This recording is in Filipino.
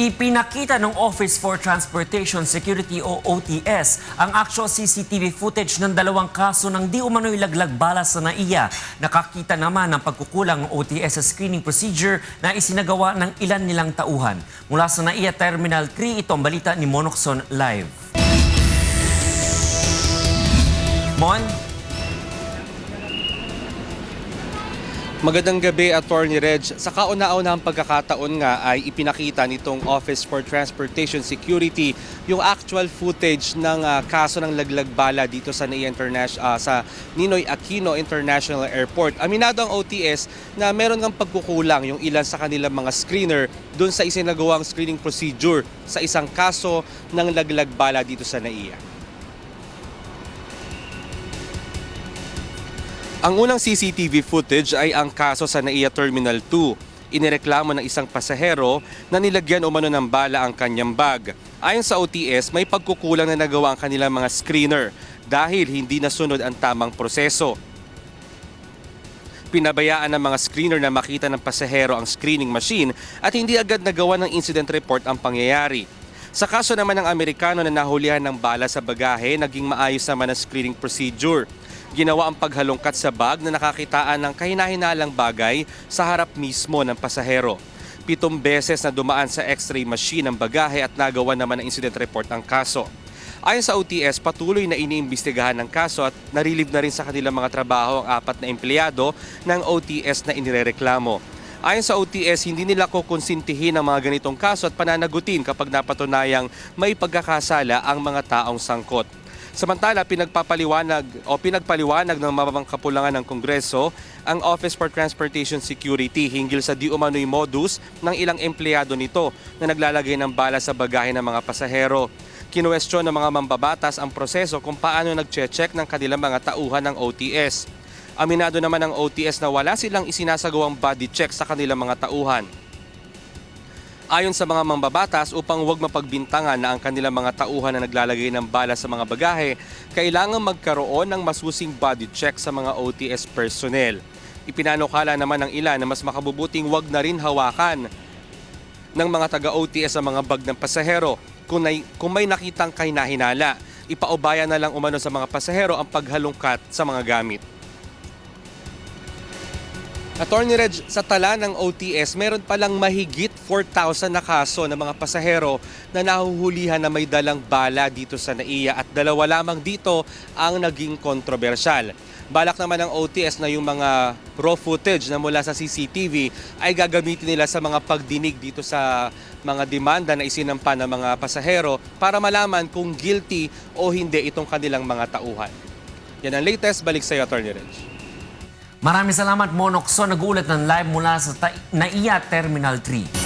Ipinakita ng Office for Transportation Security o OTS ang actual CCTV footage ng dalawang kaso ng di umano'y laglag bala sa NAIA. Nakakita naman ng pagkukulang ng OTS sa screening procedure na isinagawa ng ilan nilang tauhan. Mula sa NAIA Terminal 3, ito ang balita ni Monokson Live. Mon? Magandang gabi, Attorney Reg. Sa kauna-unahang pagkakataon nga ay ipinakita nitong Office for Transportation Security yung actual footage ng kaso ng laglag bala dito sa sa Ninoy Aquino International Airport. Aminado ang OTS na meron ng pagkukulang yung ilan sa kanilang mga screener dun sa isinagawang screening procedure sa isang kaso ng laglag bala dito sa NAIA. Ang unang CCTV footage ay ang kaso sa NAIA Terminal 2. Inireklamo ng isang pasahero na nilagyan umano ng bala ang kanyang bag. Ayon sa OTS, may pagkukulang na nagawa ang kanilang mga screener dahil hindi nasunod ang tamang proseso. Pinabayaan ng mga screener na makita ng pasahero ang screening machine at hindi agad nagawa ng incident report ang pangyayari. Sa kaso naman ng Amerikano na nahulihan ng bala sa bagahe, naging maayos naman ang screening procedure. Ginawa ang paghalongkat sa bag na nakakitaan ng kahinahinalang bagay sa harap mismo ng pasahero. 7 beses na dumaan sa x-ray machine ang bagahe at nagawa naman ng incident report ang kaso. Ayon sa OTS, patuloy na iniimbestigahan ng kaso at narilib na rin sa kanilang mga trabaho ang 4 na empleyado ng OTS na inirereklamo. Ayon sa OTS, hindi nila kukonsintihin ang mga ganitong kaso at pananagutin kapag napatunayang may pagkakasala ang mga taong sangkot. Samantala, pinagpaliwanag ng mababang kapulangan ng Kongreso ang Office for Transportation Security hinggil sa di umano'y modus ng ilang empleyado nito na naglalagay ng bala sa bagahe ng mga pasahero. Kinuwestiyon ng mga mambabatas ang proseso kung paano nagche-check ng kanilang mga tauhan ng OTS. Aminado naman ng OTS na wala silang isinasagawang body check sa kanilang mga tauhan. Ayon sa mga mambabatas, upang huwag mapagbintangan na ang kanilang mga tauhan na naglalagay ng bala sa mga bagahe, kailangan magkaroon ng masusing body check sa mga OTS personnel. Ipinanukala naman ng ilan na mas makabubuting huwag na rin hawakan ng mga taga-OTS ang mga bag ng pasahero. Kung may nakitang kahinahinala, ipaubaya na lang umano sa mga pasahero ang paghalungkat sa mga gamit. Attorney Reg, sa tala ng OTS, meron palang mahigit 4,000 na kaso ng mga pasahero na nahuhulihan na may dalang bala dito sa NAIA at 2 lamang dito ang naging kontrobersyal. Balak naman ng OTS na yung mga raw footage na mula sa CCTV ay gagamitin nila sa mga pagdinig dito sa mga demanda na isinampa ng mga pasahero para malaman kung guilty o hindi itong kanilang mga tauhan. Yan ang latest. Balik sa iyo, Attorney Reg. Maraming salamat, Monokson. Nag-uulat ng live mula sa NAIA Terminal 3.